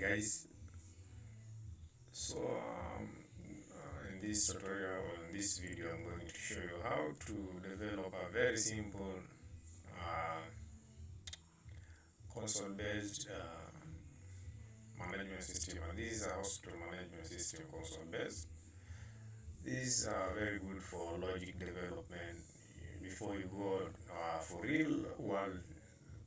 guys. So in this tutorial, in this video, I'm going to show you how to develop a very simple uh, console based management system, and this is a hospital management system console based. These are very good for logic development. Before you go for real world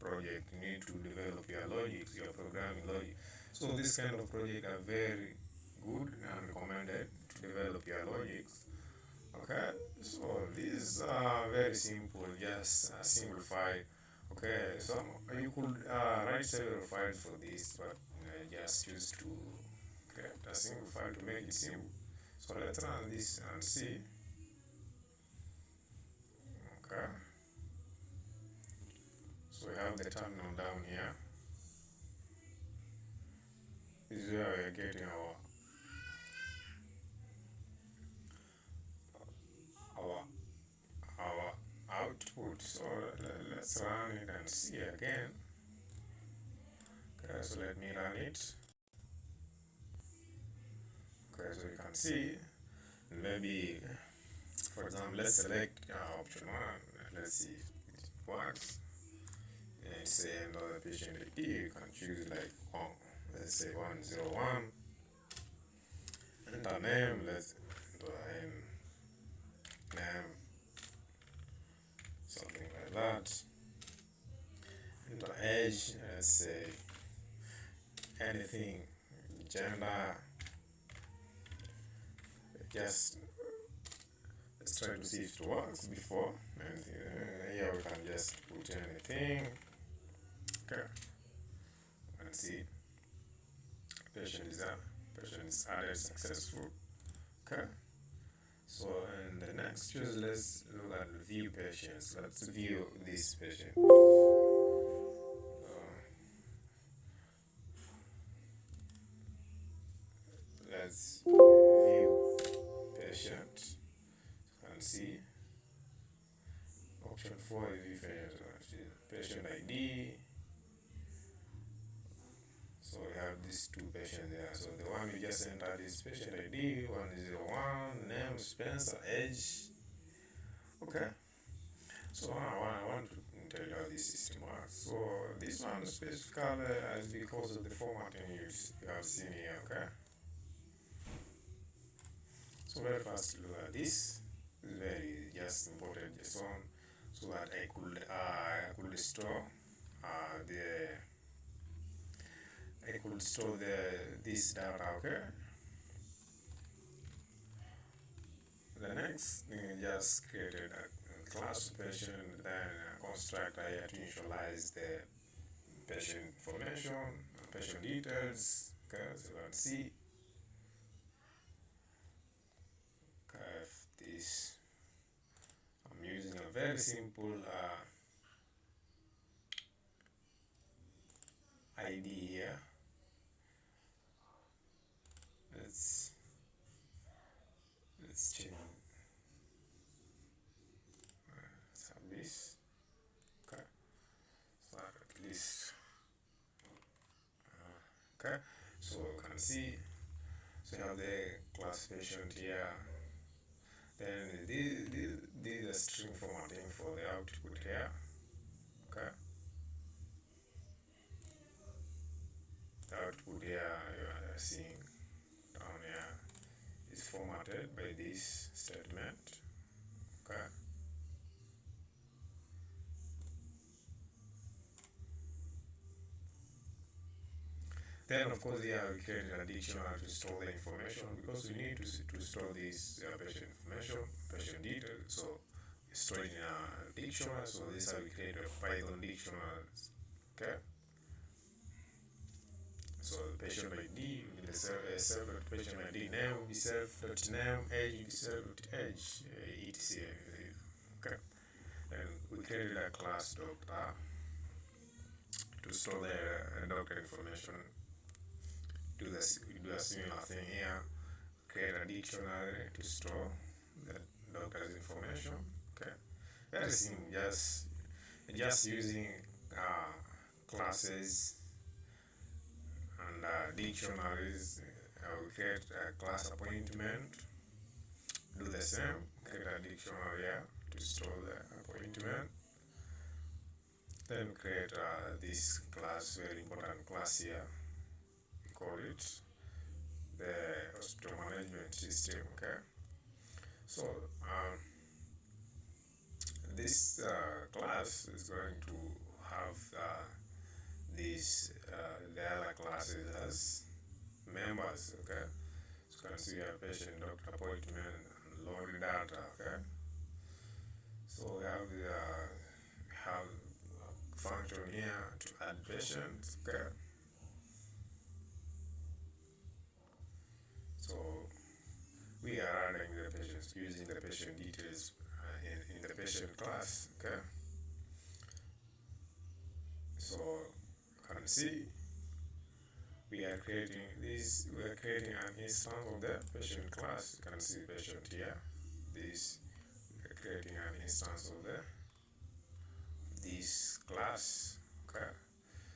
project, you need to develop your logic, your programming logic. So this kind of project are very good and recommended to develop your logics. Okay, so these are very simple, just single file. Okay, so you could write several files for this, but just choose to create a single file to make it simple. So let's run this and see. Okay, so we have the terminal down here. This is where we are getting our our output. So let's run it and see again. Okay, so let me run it. Okay, so you can see, maybe for example, let's select option 1. Let's see if it works. And say another patient ID, you can choose like let's say 101. Enter name, let's enter name, something like that. Enter age, let's say anything, gender. Just let's try to see if it works before. And here we can just put anything. Okay, and see patient is added successful. Okay, so in the next choose, let's look at view patients. Let's view this patient. Let's view patient and see option 4 is patient ID. So we have these two patients there. So the one we just entered is patient ID 101, name Spencer, age. Okay. So I want to tell you how this system works. So this one specifically is because of the formatting you have seen here. Okay. So very fast look at this. It's very just imported JSON so that I could store this data. Okay. The next thing, just created a class patient, then construct here to initialize the patient information, patient details. Okay, so you can see this. I'm using a very simple ID here. Let's change. Let's have this. Okay, so at least. Okay, so you can see. So you have the class patient here. Then this is a string formatting for the output here. Okay. The output here you are seeing down here is formatted by this statement. Okay. Then of course here we created a dictionary to store the information, because we need to store this patient information, patient details. So store it in a dictionary. So this is how we create a Python dictionary. Okay. So the patient ID will be the self.patient ID, name will be self.name, age will be self.age, etc. Okay. And we created a class doctor to store the doctor information. We do a similar thing here. Create a dictionary to store the doctor's information. Okay. Very simple, just using classes and dictionaries. We create a class appointment. Do the same. Create a dictionary here to store the appointment. Then create this class, very important class here. We call it the hospital management system. Okay. So this class is going to have these the other classes as members. Okay. So you can see a patient, doctor appointment, and load data. Okay. So we have function here to add patients. Okay. So we are adding the patients using the patient details in the patient class. Okay. So you can see we are creating this. We are creating an instance of the patient class. You can see patient here. This we are creating an instance of this class. Okay.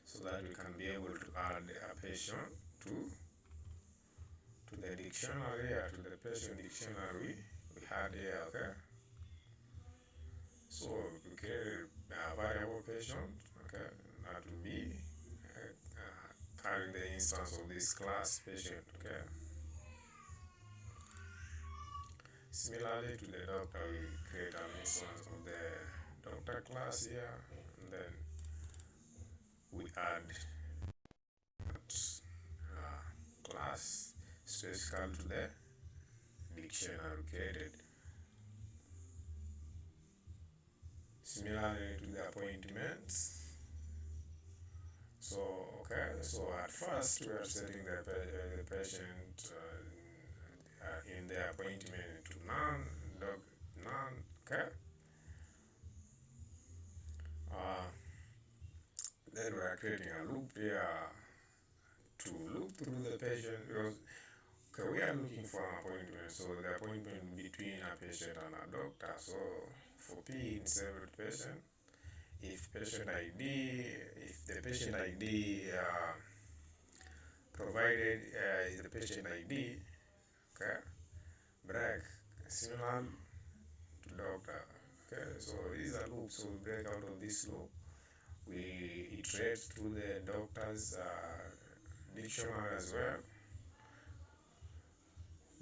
So that we can be able to add a patient to the dictionary here, to the patient dictionary we had here. Okay. So we create a variable patient. Okay. That will be carrying the instance of this class patient. Okay. Similarly to the doctor, we create an instance of the doctor class here, and then we add that class specific to the dictionary created. Similarly to the appointments. So okay, so at first we are setting the patient in the appointment to none. Okay. Then we are creating a loop here to loop through the patient because okay, we are looking for an appointment. So the appointment between a patient and a doctor. So for P in several patient, if the patient ID provided is the patient ID, okay, break similar to doctor. Okay, so this is a loop. So we break out of this loop. We iterate through the doctor's dictionary as well.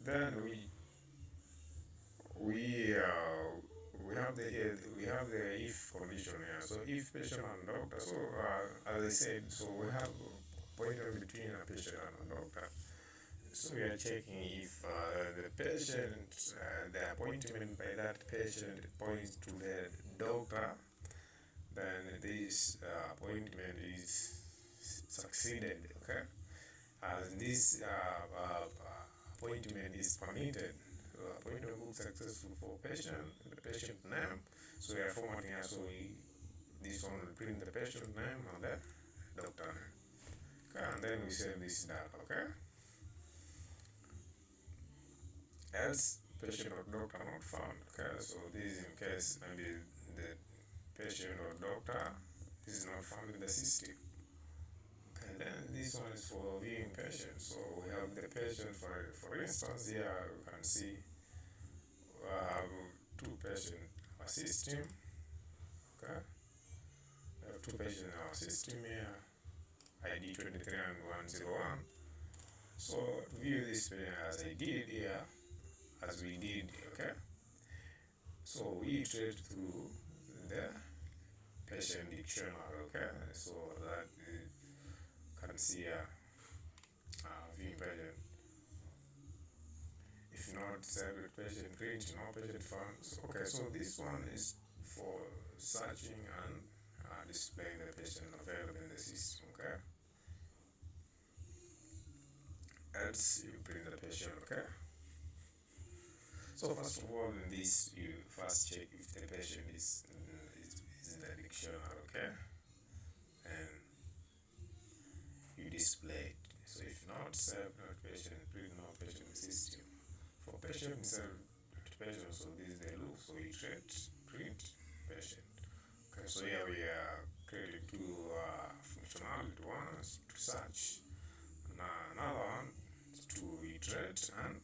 Then we have the if condition here. So if patient and doctor. So as I said, so we have appointment between a patient and a doctor. So we are checking if the patient, the appointment by that patient points to the doctor, then this appointment is succeeded. Okay, as this appointment is permitted. So appointment book successful for patient, the patient name. So we are formatting here. So this one will print the patient name and the doctor name. Okay, and then we save this data. Okay. Else patient or doctor not found. Okay, so this is in case maybe the patient or doctor is not found in the system. Okay, then this one is for viewing patient. So we have the patient for instance here you can see we have two patients in our system. Okay, we have two patients in our system here, ID 23 and 101. So view this patient as I did here, as we did. Okay, so we iterate through the patient dictionary. Okay, so that you can see here viewing patient. If not separate patient print, no patient found. So, okay, so this one is for searching and displaying the patient available in the system. Okay, else you print the patient. Okay, so first of all in this you first check if the patient is in the dictionary. Okay, and you display it. So if not separate patient print, no patient system. For patient self patient, so this is the loop. So we create print patient. Okay, so here we are creating two functionality. One is to search, insert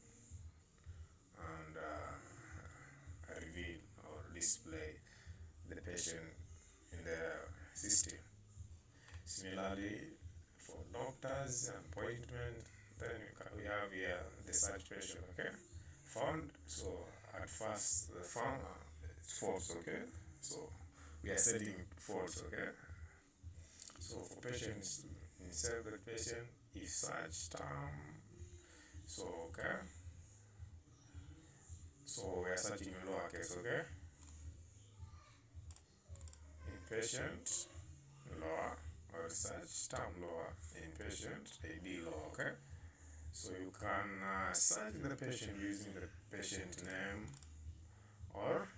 and reveal or display the patient in the system. Similarly, for doctors appointment, then we have here the search patient, okay? Found, so at first the found it's false, okay? So we are setting false, okay? So for patients, insert the patient if search term, so okay. So we are searching in lowercase, okay? Inpatient, lower, or search term lower, inpatient, AD lower, okay? So you can search the patient using the patient name or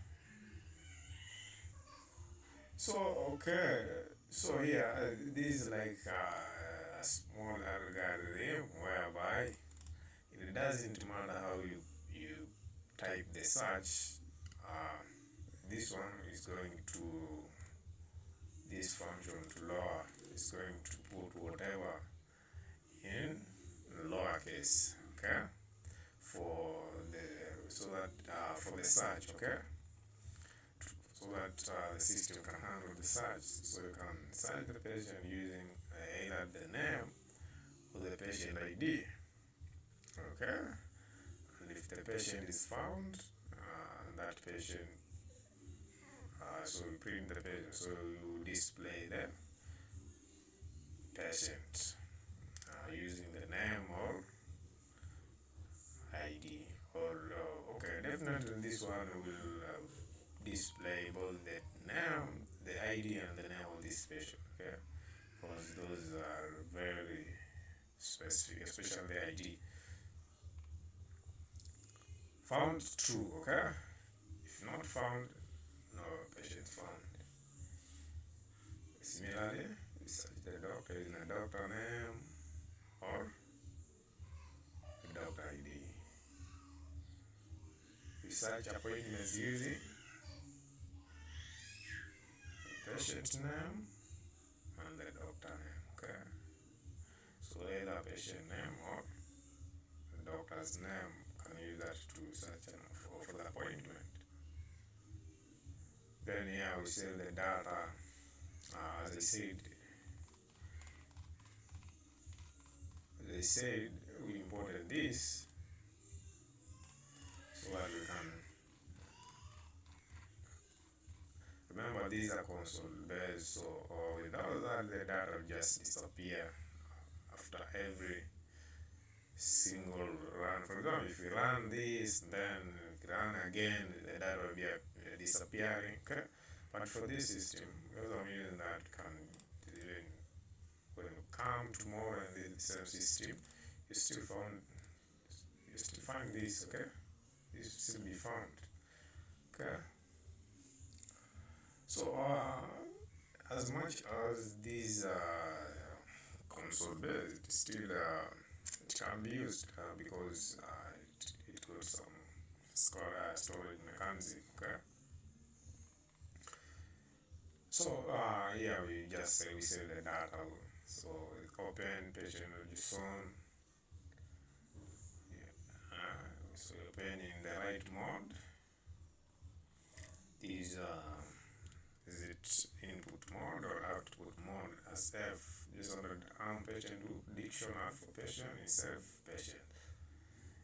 so okay. So here this is like a small algorithm whereby it doesn't matter how you type the search. Uh, this one is going to this function to lower. It's going to put whatever in lowercase, okay, for the so that for the search, okay, so that the system can handle the search. So you can search the patient using either the name or the patient ID, okay. And if the patient is found, that patient, so you print the patient, so you display the patient using the name or ID or okay, definitely this one will display both the name, the ID and the name of this patient, okay, because those are very specific, especially the ID. Found true, okay. If not found, no patient found. Similarly, we search the doctor using a doctor name or the doctor ID. We search appointments using the patient name and the doctor name, okay. So either patient name or the doctor's name, can use that to search for the appointment. Then here we save the data. As I said, we imported this so that we can remember these are console based. So without that, the data will just disappear after every single run. For example, if you run this, then run again, the data will be disappearing. Okay? But for this system, because I'm using that, can even when you come tomorrow in the same system, you still find this. Okay, this will still be found. Okay. So as much as these console based, still it can be used because it got some storage mechanism. Okay. So yeah, we just say we save the data. So open patient register. Yeah, so open in the right mode. Is it input mode or output mode? As F, just under the patient dictionary for patient is F patient.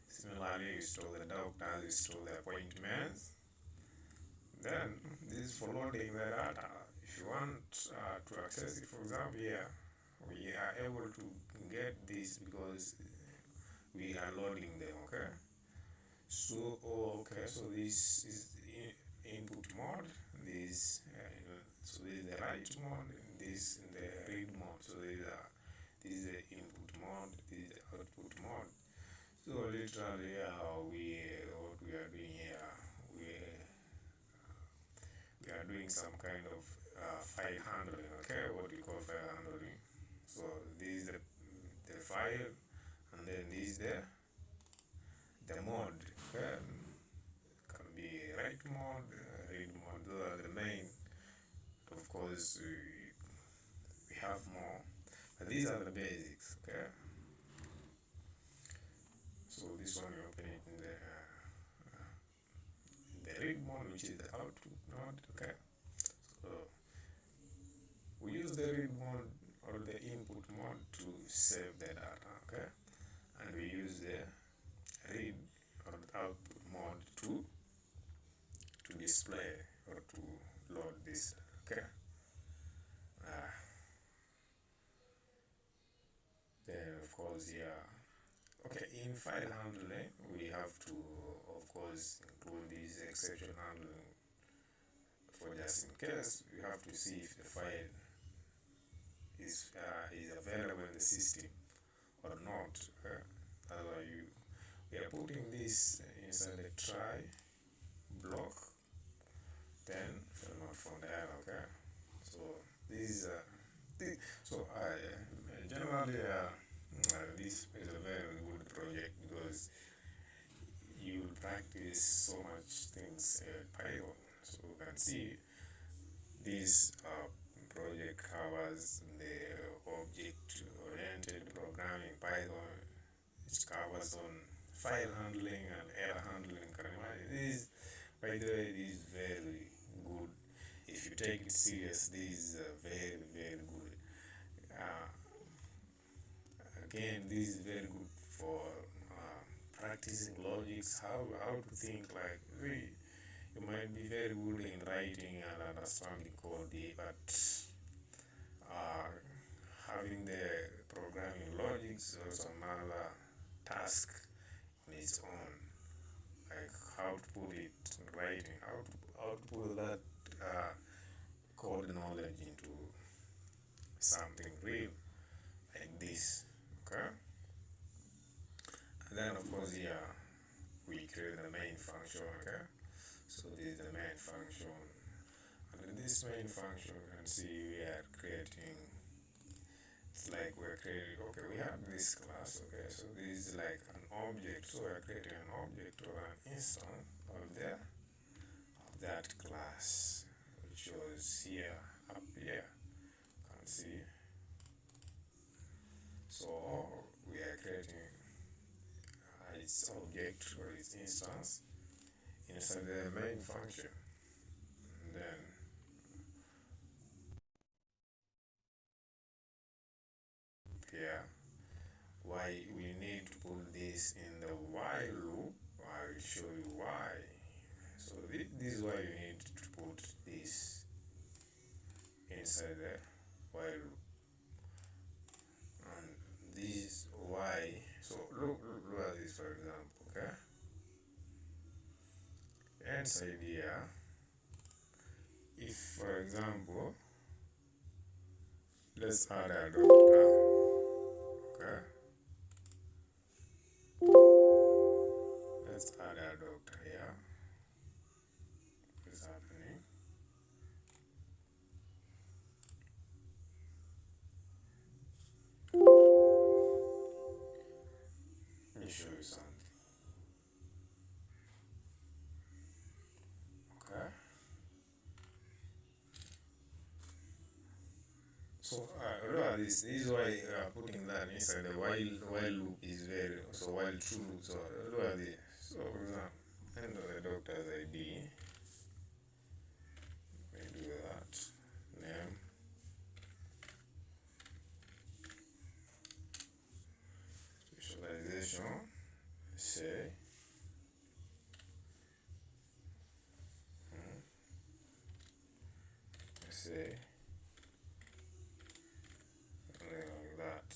Similarly, you store the doctors, you store the appointments. Then this is for loading the data. If you want to access it, for example, here we are able to get this because we are loading them. Okay. So okay, so this is the input mode. This so this is the write mode. This in the read mode. So this is the input mode. This is the output mode. So literally, what we are doing here, we are doing some kind of file handling. Okay, what we call file handling. So this is the file, and then this is the mode. Okay, can be write mode, read mode. Those are the main. Of course, we have more, but these are the basics. Okay. So this one you open it in the read mode, which is the output mode. Okay, so we use the read mode or the input mode to save the data. Okay, and we use the read or the output mode to display or to load this. Okay, uh, then of course, yeah. Okay, in file handling, we have to, of course, include this exception handling for just in case. We have to see if the file is available in the system or not. Okay? That's why we are putting this inside the try block, then for not from there. Okay, so this is so I generally this is a very good project because you will practice so much things in Python. So you can see this project covers the object-oriented programming Python. It covers on file handling and error handling. Can you imagine? This, by the way, this is very good. If you take it serious, this is very, very good. Uh, Again, this is very good for practicing logics, how to think. Like you might be very good in writing and understanding code, but uh, having the programming logics is also another task on its own. Like how to put it in writing, how to put that code knowledge into something real like this. Okay, and then of course, yeah, we create the main function. Okay, so this is the main function, and in this main function you can see we are creating, it's like we're creating, okay, we have this class. Okay, so this is like an object, so we're creating an object or an instance of that class, which was here, up here, you can see. So we are creating its object or its instance inside the main function, and then here why we need to put this in the while loop. I will show you why. So this is why you need to put this inside the while loop, and this is why. So look at this, for example. Okay, inside here, if for example let's add a doctor. Okay, let's add a doctor here. What's happening? Let me show you something. Okay, so look at this. This is why putting that inside the while loop is very, so while true loop. So look at this. So for example, enter the doctor's ID. We do that. Name. Visualization. Say. Say. Like that.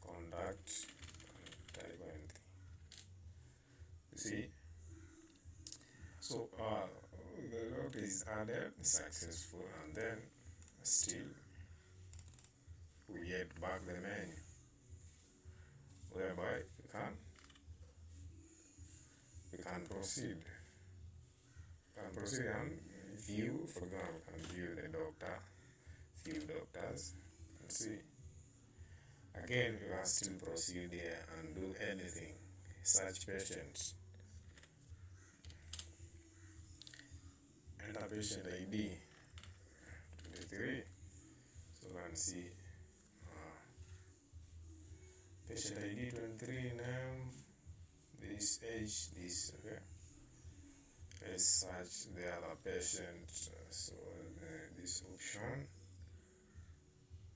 Contact. Type anything. You see? So the doctor is added, successful, and then still we get back the menu whereby we can proceed and view, for example, can view the doctor, few doctors, and see. Again, you can still proceed there and do anything, search patients, enter patient ID 23, so you can see patient ID 23, name, this age, this, okay. Let's search the other patient, so this option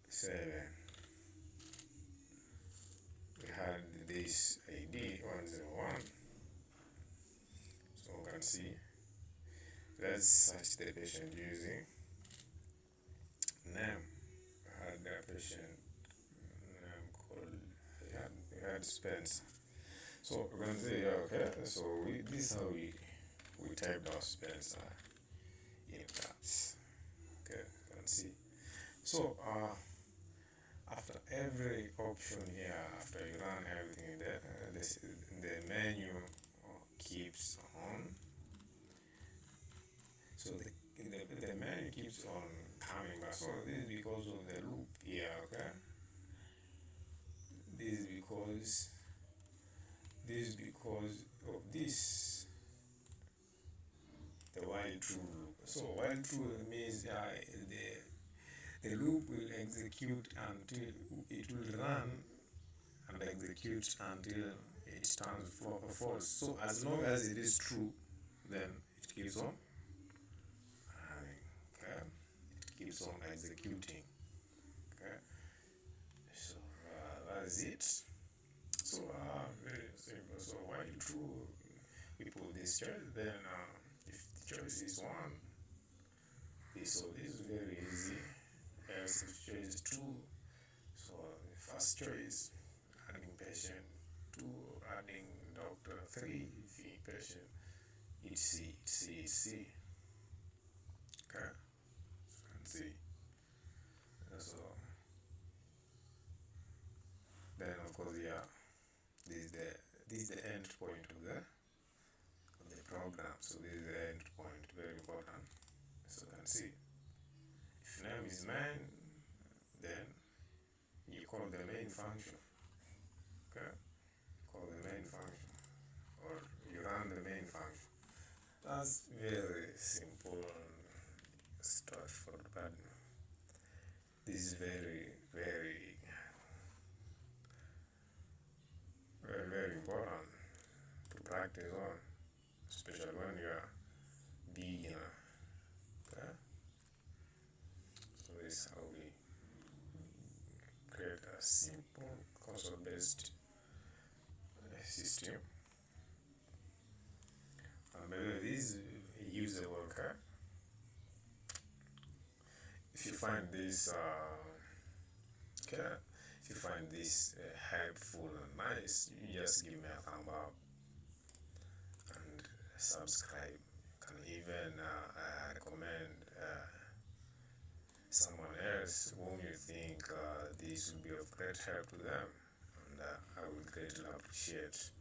7. We had this ID 101, so we can see. Let's search the patient using name. We had the patient name called, we had Spencer. So we're going to say, okay, so this is how we typed our Spencer in caps. Okay, you can see. So after every option here, after you run everything there, the menu keeps on. So the menu keeps on coming back. So this is because of the loop here, okay? This is because of this, the while true loop. So while true means the loop will execute until it will run and execute until it turns false. So as long as it is true, then it keeps on running. Okay, it keeps on executing. Okay, so that's it. So very simple. So while true, we put this choice. Then if the choice is 1, so this is very easy. Else if choice is 2, so the first choice adding patient, 2 adding doctor, 3 if patient, it's C. Okay, so you can see. So then of course, yeah, this is the end point of the program. So this is the end point, very important. So you can see, if name is main, then you call the main function. Okay, call the main function, or you run the main function. That's very simple and straightforward, but this is very important to practice on, especially when you are beginner. Okay, so this is how we create a simple console-based system. And maybe this is usable. Okay, if you find this okay, if you find this helpful and nice, you just give me a thumb up and subscribe. You can even recommend someone else whom you think this will be of great help to them, and I would greatly appreciate